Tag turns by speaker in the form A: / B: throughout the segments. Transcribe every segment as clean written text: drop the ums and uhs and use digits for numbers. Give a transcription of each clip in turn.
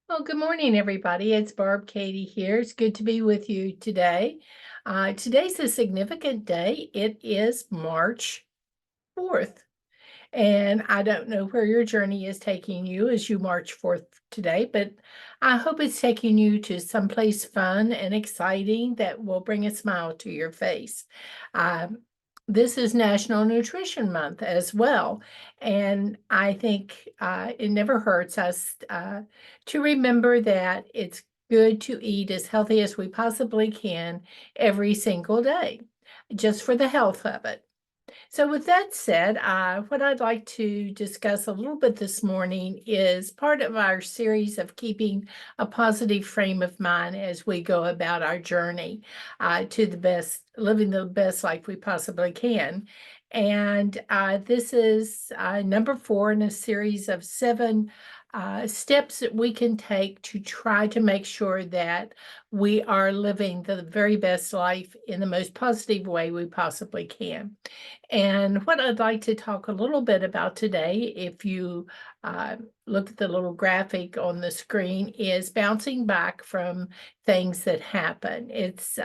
A: Well, good morning, everybody. It's Barb Katie here. It's good to be with you today. Today's a significant day. It is March 4th. And I don't know where your journey is taking you as you march forth today, but I hope it's taking you to someplace fun and exciting that will bring a smile to your face. Um, this is National Nutrition Month as well. And I think it never hurts us to remember that it's good to eat as healthy as we possibly can every single day, just for the health of it. So with that said, what I'd like to discuss a little bit this morning is part of our series of keeping a positive frame of mind as we go about our journey to the best, living the best life we possibly can. And this is number 4 in a series of 7 steps that we can take to try to make sure that we are living the very best life in the most positive way we possibly can. And what I'd like to talk a little bit about today, if you look at the little graphic on the screen, is bouncing back from things that happen. It's,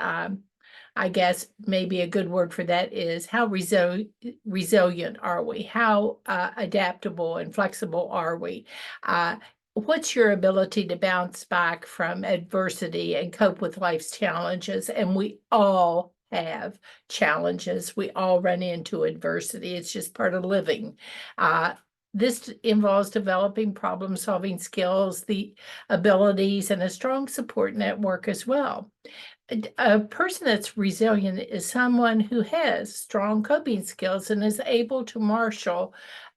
A: I guess, maybe a good word for that is how resilient are we? How adaptable and flexible are we? What's your ability to bounce back from adversity and cope with life's challenges? And we all have challenges. We all run into adversity. It's just part of living. This involves developing problem-solving skills, the abilities, and a strong support network as well. A person that's resilient is someone who has strong coping skills and is able to marshal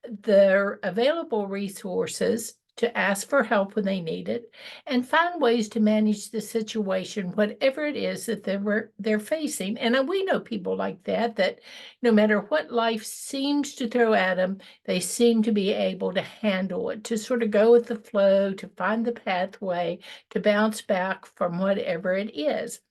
A: their available resources to ask for help when they need it and find ways to manage the situation, whatever it is that they're facing. And we know people like that, that no matter what life seems to throw at them, they seem to be able to handle it, to sort of go with the flow, to find the pathway, to bounce back from whatever it is.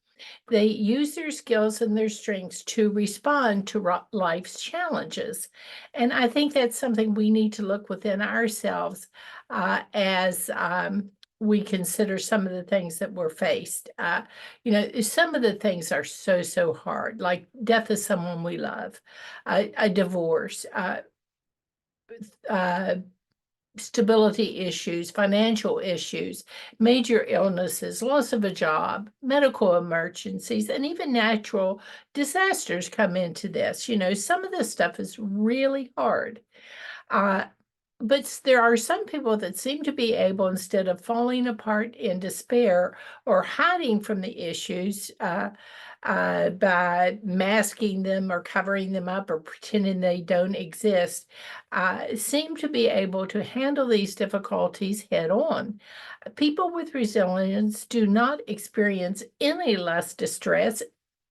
A: They use their skills and their strengths to respond to life's challenges. And I think that's something we need to look within ourselves as we consider some of the things that we're faced. Some of the things are so hard, like death of someone we love, a divorce, uh, stability issues, financial issues, major illnesses, loss of a job, medical emergencies, and even natural disasters come into this. Some of this stuff is really hard. Uh, but there are some people that seem to be able, instead of falling apart in despair or hiding from the issues by masking them or covering them up or pretending they don't exist, seem to be able to handle these difficulties head on. People with resilience do not experience any less distress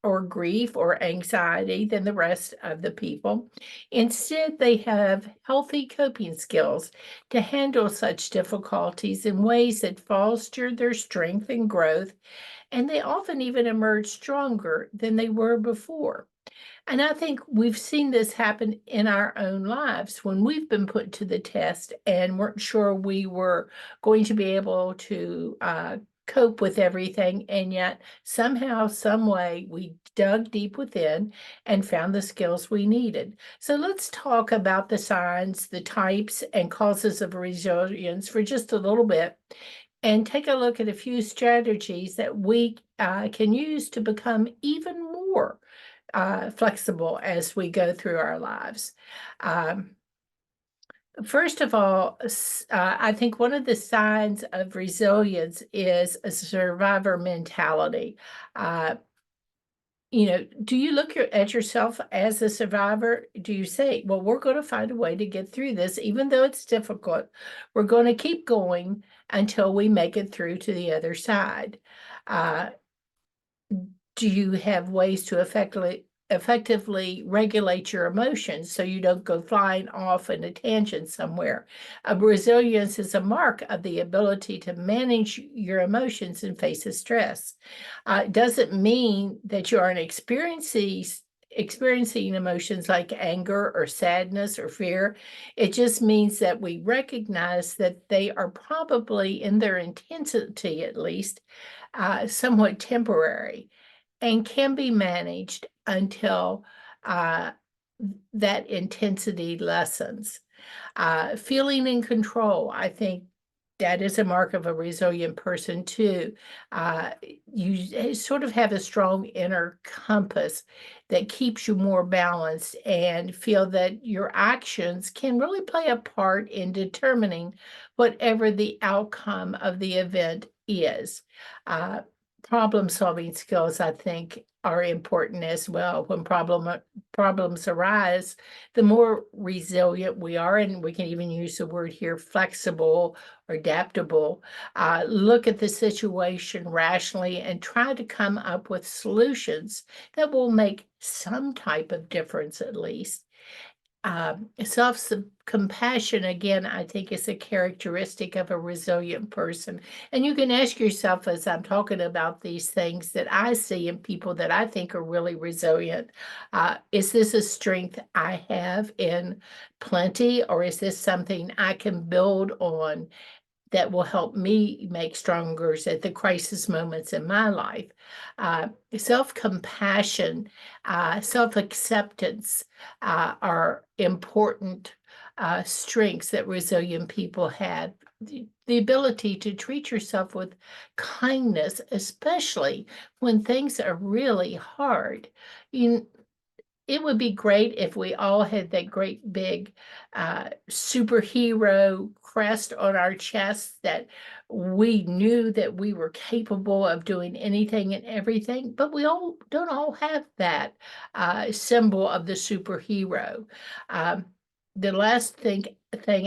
A: or grief or anxiety than the rest of the people. Instead, they have healthy coping skills to handle such difficulties in ways that foster their strength and growth, and they often even emerge stronger than they were before. And I think we've seen this happen in our own lives when we've been put to the test and weren't sure we were going to be able to cope with everything. And yet, somehow, some way, we dug deep within and found the skills we needed. So let's talk about the signs, the types, and causes of resilience for just a little bit and take a look at a few strategies that we can use to become even more flexible as we go through our lives. Um, First of all, I think one of the signs of resilience is a survivor mentality. Uh, do you look at yourself as a survivor? Do you say, well, we're going to find a way to get through this, even though it's difficult? We're going to keep going until we make it through to the other side. Uh, do you have ways to effectively regulate your emotions so you don't go flying off in a tangent somewhere? Resilience is a mark of the ability to manage your emotions and face the stress. It doesn't mean that you aren't experiencing emotions like anger or sadness or fear. It just means that we recognize that they are probably, in their intensity at least, somewhat temporary and can be managed until uh, that intensity lessens. Feeling in control, I think that is a mark of a resilient person too. You sort of have a strong inner compass that keeps you more balanced and feel that your actions can really play a part in determining whatever the outcome of the event is. Uh, Problem solving skills, I think, are important as well. When problems arise, the more resilient we are, and we can even use the word here, flexible or adaptable, look at the situation rationally and try to come up with solutions that will make some type of difference at least. Self-compassion, again, I think is a characteristic of a resilient person. And you can ask yourself, as I'm talking about these things that I see in people that I think are really resilient, is this a strength I have in plenty, or is this something I can build on that will help me make stronger at the crisis moments in my life? Self-compassion, self-acceptance are important strengths that resilient people have. The ability to treat yourself with kindness, especially when things are really hard. You, it would be great if we all had that great big superhero crest on our chests, that we knew that we were capable of doing anything and everything, but we all don't all have that symbol of the superhero. Um, the last thing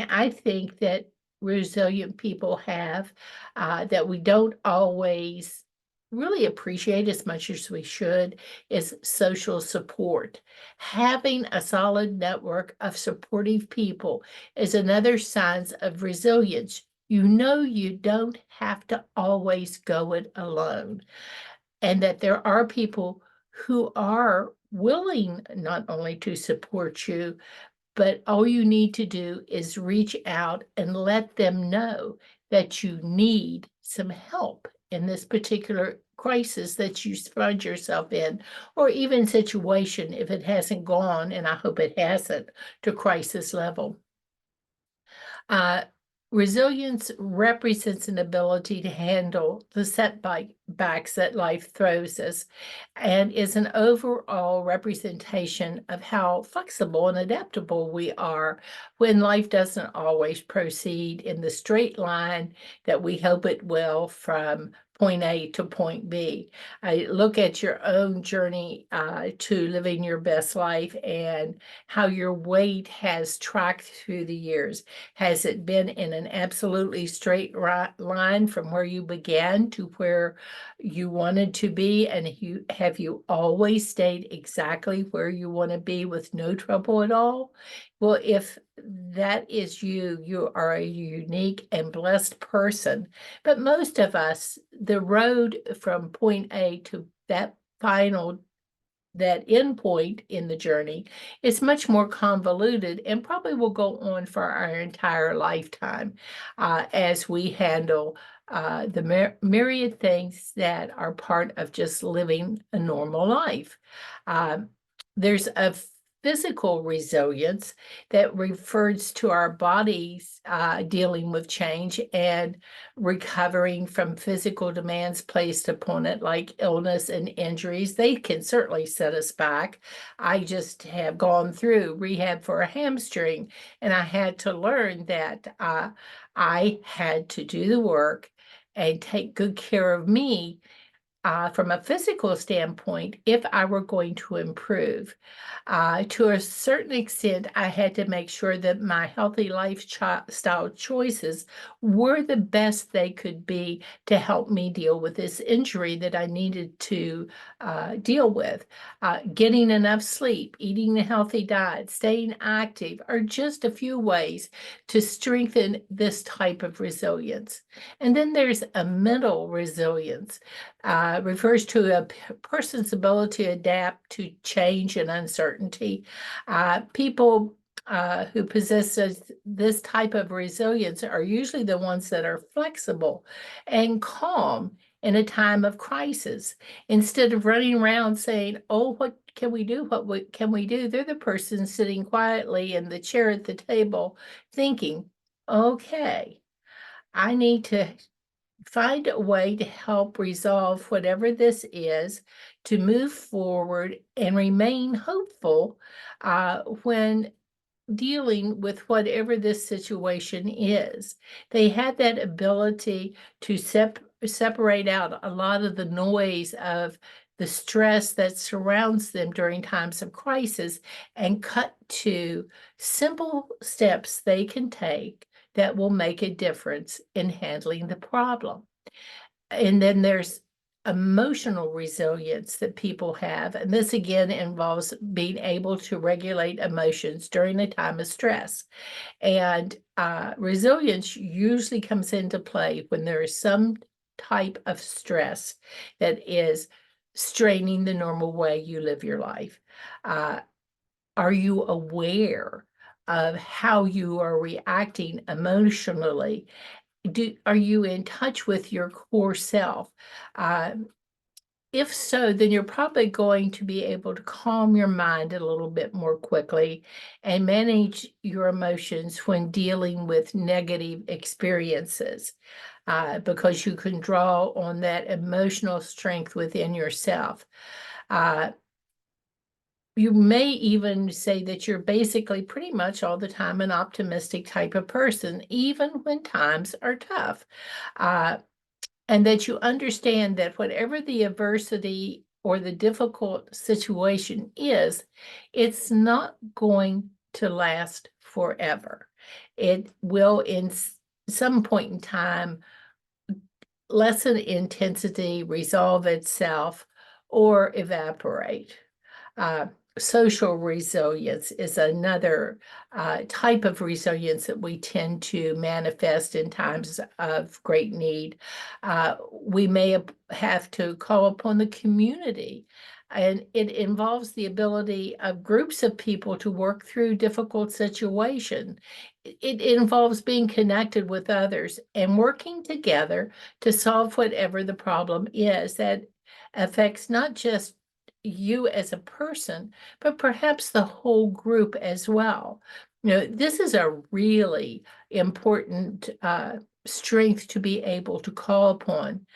A: I think that resilient people have that we don't always really appreciate as much as we should is social support. Having a solid network of supportive people is another sign of resilience. You know, you don't have to always go it alone, and that there are people who are willing not only to support you, but all you need to do is reach out and let them know that you need some help in this particular crisis that you find yourself in, or even situation if it hasn't gone, and I hope it hasn't, to crisis level. Uh, Resilience represents an ability to handle the setbacks that life throws us, and is an overall representation of how flexible and adaptable we are when life doesn't always proceed in the straight line that we hope it will from point A to point B. I look at your own journey to living your best life and how your weight has tracked through the years. Has it been in an absolutely straight line from where you began to where you wanted to be? And have you always stayed exactly where you want to be with no trouble at all? Well, if that is you, you are a unique and blessed person. But most of us, the road from point A to that end point in the journey is much more convoluted and probably will go on for our entire lifetime as we handle the myriad things that are part of just living a normal life. There's a physical resilience that refers to our bodies dealing with change and recovering from physical demands placed upon it, like illness and injuries. They can certainly set us back. I just have gone through rehab for a hamstring, and I had to learn that I had to do the work and take good care of me from a physical standpoint if I were going to improve. To a certain extent, I had to make sure that my healthy lifestyle choices were the best they could be to help me deal with this injury that I needed to deal with. Getting enough sleep, eating a healthy diet, staying active are just a few ways to strengthen this type of resilience. And then there's a mental resilience. refers to a person's ability to adapt to change and uncertainty. People who possess this type of resilience are usually the ones that are flexible and calm in a time of crisis. Instead of running around saying, oh, what can we do? What can we do? They're the person sitting quietly in the chair at the table thinking, okay, I need to find a way to help resolve whatever this is, to move forward and remain hopeful when dealing with whatever this situation is. They had that ability to separate out a lot of the noise of the stress that surrounds them during times of crisis and cut to simple steps they can take that will make a difference in handling the problem. And then there's emotional resilience that people have. And this again involves being able to regulate emotions during a time of stress. And resilience usually comes into play when there is some type of stress that is straining the normal way you live your life. Are you aware of how you are reacting emotionally? Are you in touch with your core self? If so, then you're probably going to be able to calm your mind a little bit more quickly and manage your emotions when dealing with negative experiences, because you can draw on that emotional strength within yourself. You may even say that you're basically pretty much all the time an optimistic type of person, even when times are tough. And that you understand that whatever the adversity or the difficult situation is, it's not going to last forever. It will, in some point in time, lessen intensity, resolve itself, or evaporate. Social resilience is another type of resilience that we tend to manifest in times of great need. We may have to call upon the community, and it involves the ability of groups of people to work through difficult situations. It involves being connected with others and working together to solve whatever the problem is that affects not just you as a person, but perhaps the whole group as well. This is a really important strength to be able to call upon.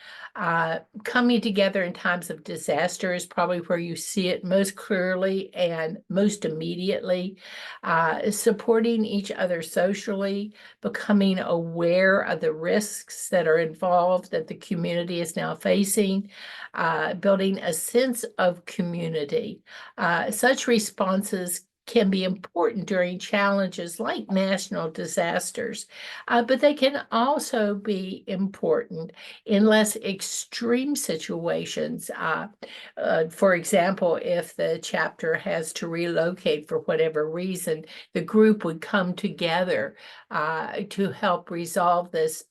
A: Coming together in times of disaster is probably where you see it most clearly and most immediately. Supporting each other socially, becoming aware of the risks that are involved that the community is now facing, building a sense of community. Such responses can be important during challenges like national disasters, but they can also be important in less extreme situations. For example, if the chapter has to relocate for whatever reason, the group would come together to help resolve this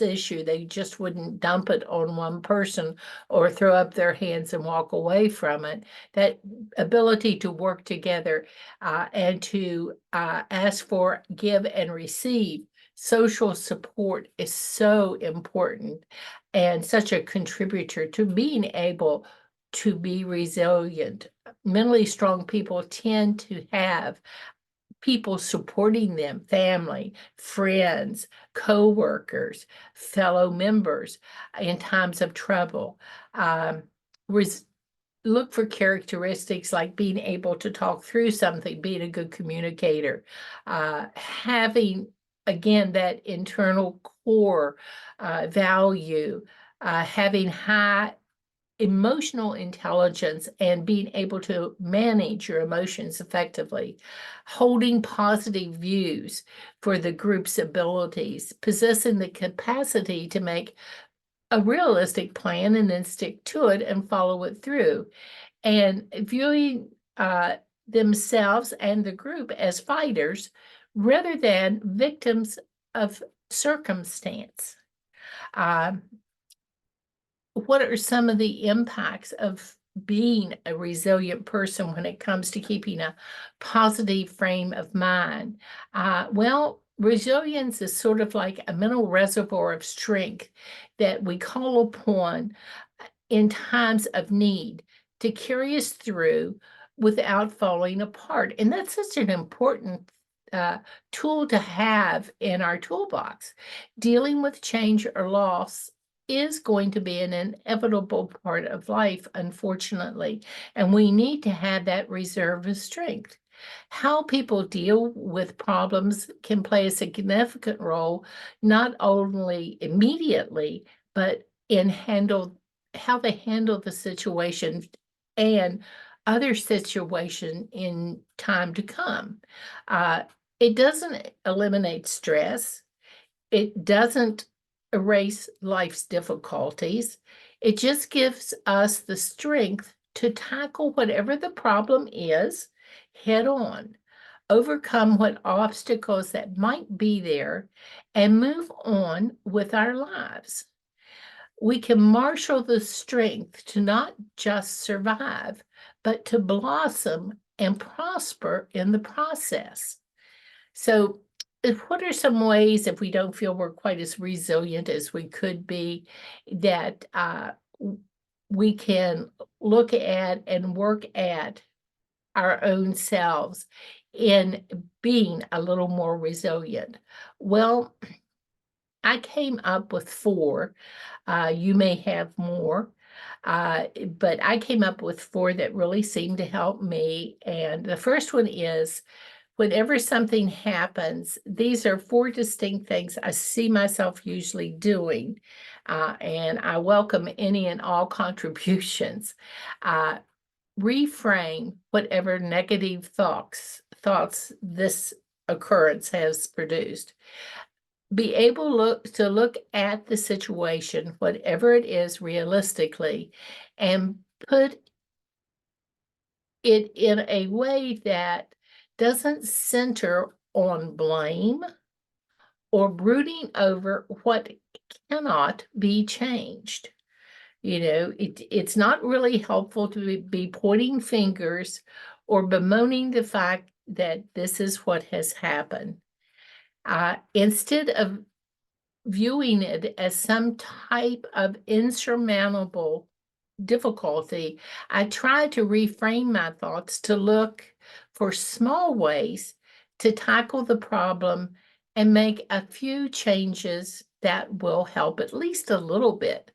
A: issue. They just wouldn't dump it on one person or throw up their hands and walk away from it. That ability to work together and to ask for, give, and receive social support is so important and such a contributor to being able to be resilient. Mentally strong people tend to have people supporting them, family, friends, co-workers, fellow members in times of trouble. Look for characteristics like being able to talk through something, being a good communicator, having, again, that internal core value, having high emotional intelligence and being able to manage your emotions effectively, holding positive views for the group's abilities, possessing the capacity to make a realistic plan and then stick to it and follow it through, and viewing themselves and the group as fighters rather than victims of circumstance. what are some of the impacts of being a resilient person when it comes to keeping a positive frame of mind? Well, resilience is sort of like a mental reservoir of strength that we call upon in times of need to carry us through without falling apart. And that's such an important uh, tool to have in our toolbox. Dealing with change or loss is going to be an inevitable part of life, unfortunately, and we need to have that reserve of strength. How people deal with problems can play a significant role, not only immediately, but in how they handle the situation and other situation in time to come. Uh, it doesn't eliminate stress. It doesn't erase life's difficulties. It just gives us the strength to tackle whatever the problem is head on, overcome what obstacles that might be there, and move on with our lives. We can marshal the strength to not just survive, but to blossom and prosper in the process. So, what are some ways, if we don't feel we're quite as resilient as we could be, that we can look at and work at our own selves in being a little more resilient? Well, I came up with four. You may have more, but I came up with four that really seem to help me. And the first one is whenever something happens, these are four distinct things I see myself usually doing. And I welcome any and all contributions. Uh, Reframe whatever negative thoughts this occurrence has produced. Be able to look at the situation, whatever it is, realistically, and put it in a way that doesn't center on blame or brooding over what cannot be changed. It's not really helpful to be pointing fingers or bemoaning the fact that this is what has happened. Instead of viewing it as some type of insurmountable difficulty, I try to reframe my thoughts to look for small ways to tackle the problem and make a few changes that will help at least a little bit.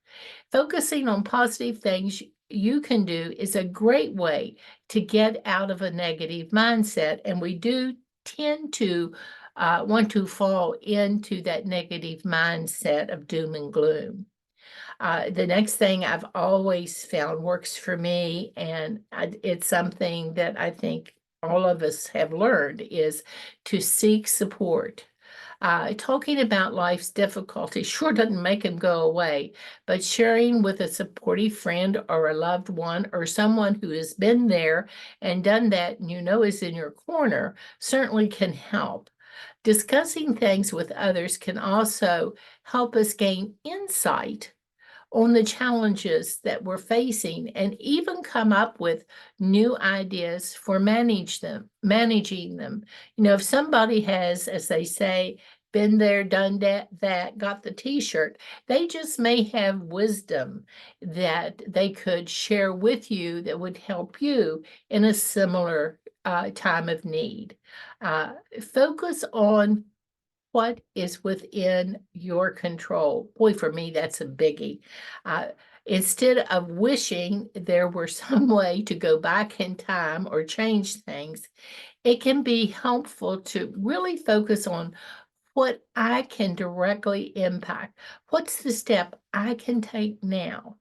A: Focusing on positive things you can do is a great way to get out of a negative mindset, and we do tend to want to fall into that negative mindset of doom and gloom. The next thing I've always found works for me, and it's something that I think all of us have learned, is to seek support. Talking about life's difficulties sure doesn't make them go away, but sharing with a supportive friend or a loved one or someone who has been there and done that and is in your corner certainly can help. Discussing things with others can also help us gain insight on the challenges that we're facing and even come up with new ideas for managing them. If somebody has, as they say, been there, done that, got the t-shirt, they just may have wisdom that they could share with you that would help you in a similar time of need. Focus on what is within your control. Boy, for me, that's a biggie. Uh, Instead of wishing there were some way to go back in time or change things, it can be helpful to really focus on what I can directly impact. What's the step I can take now,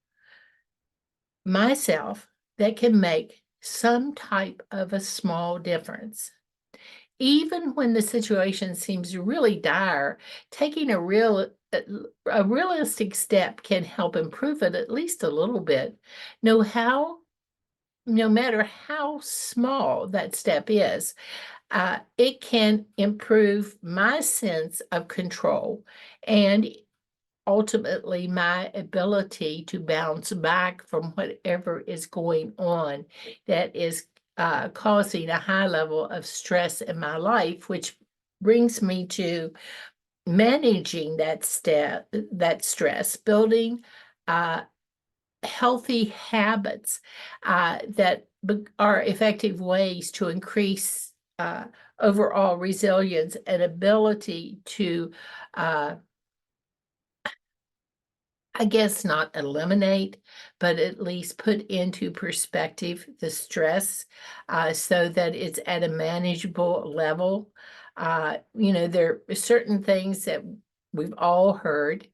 A: myself, that can make some type of a small difference? Even when the situation seems really dire, taking a realistic step can help improve it at least a little bit. Know how No matter how small that step is, it can improve my sense of control and ultimately my ability to bounce back from whatever is going on that is causing a high level of stress in my life, which brings me to managing that stress, building healthy habits that are effective ways to increase overall resilience and ability to I guess not eliminate, but at least put into perspective the stress so that it's at a manageable level. There are certain things that we've all heard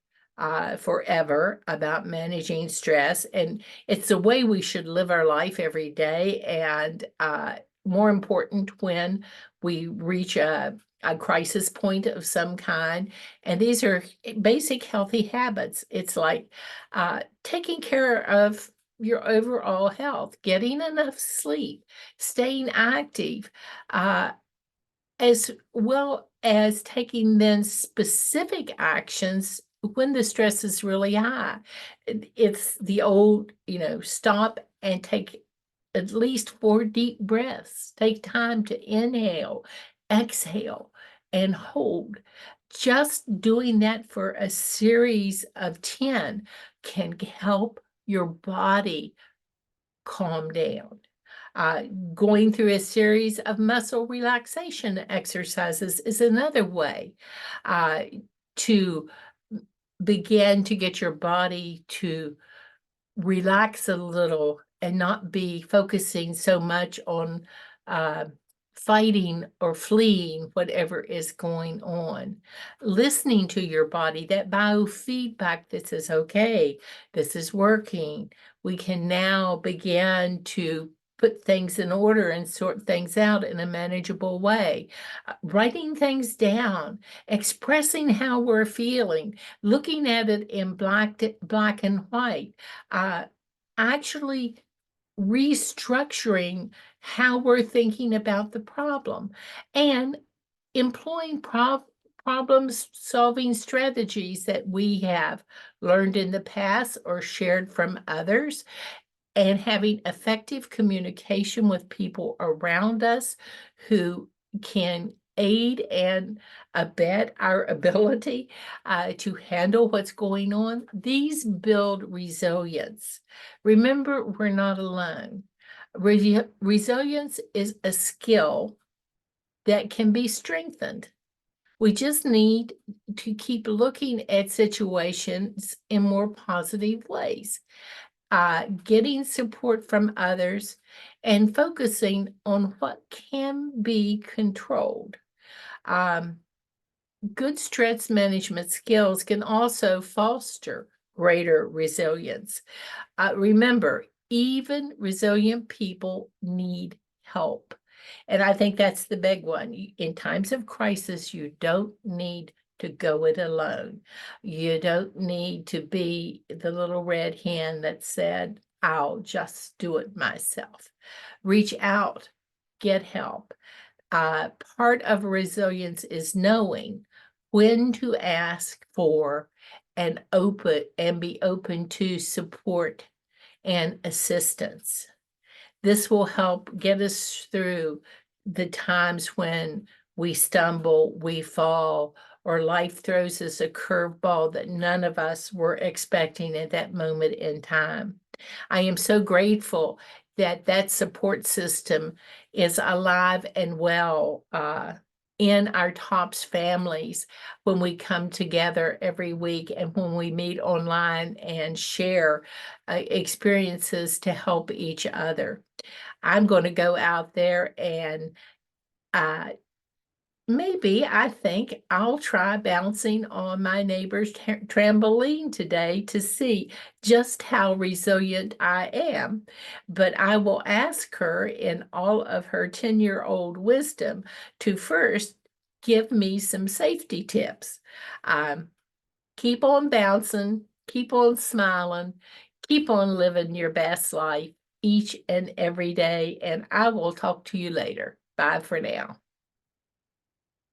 A: forever about managing stress, and it's the way we should live our life every day, and more important when we reach a crisis point of some kind. And these are basic healthy habits. It's like taking care of your overall health, getting enough sleep, staying active, as well as taking then specific actions when the stress is really high. It's the old, stop and take at least 4 deep breaths. Take time to inhale, exhale, and hold. Just doing that for a series of 10 can help your body calm down. Going through a series of muscle relaxation exercises is another way to begin to get your body to relax a little and not be focusing so much on fighting or fleeing whatever is going on. Listening to your body, that biofeedback that says, okay, this is working. We can now begin to put things in order and sort things out in a manageable way. Writing things down, expressing how we're feeling, looking at it in black and white, actually restructuring how we're thinking about the problem, and employing problem-solving strategies that we have learned in the past or shared from others, and having effective communication with people around us who can aid and abet our ability to handle what's going on. These build resilience. Remember, we're not alone. Resilience is a skill that can be strengthened. We just need to keep looking at situations in more positive ways, getting support from others, and focusing on what can be controlled. Good stress management skills can also foster greater resilience. Remember, even resilient people need help. And I think that's the big one. In times of crisis, you don't need to go it alone. You don't need to be the little red hen that said, I'll just do it myself. Reach out, get help. Part of resilience is knowing when to ask for and be open to support and assistance. This will help get us through the times when we stumble, we fall, or life throws us a curveball that none of us were expecting at that moment in time. I am so grateful that that support system is alive and well in our TOPS families when we come together every week and when we meet online and share experiences to help each other. I'm going to go out there and I think I'll try bouncing on my neighbor's trampoline today to see just how resilient I am. But I will ask her in all of her 10-year-old wisdom to first give me some safety tips. Keep on bouncing, keep on smiling, keep on living your best life each and every day. And I will talk to you later. Bye for now.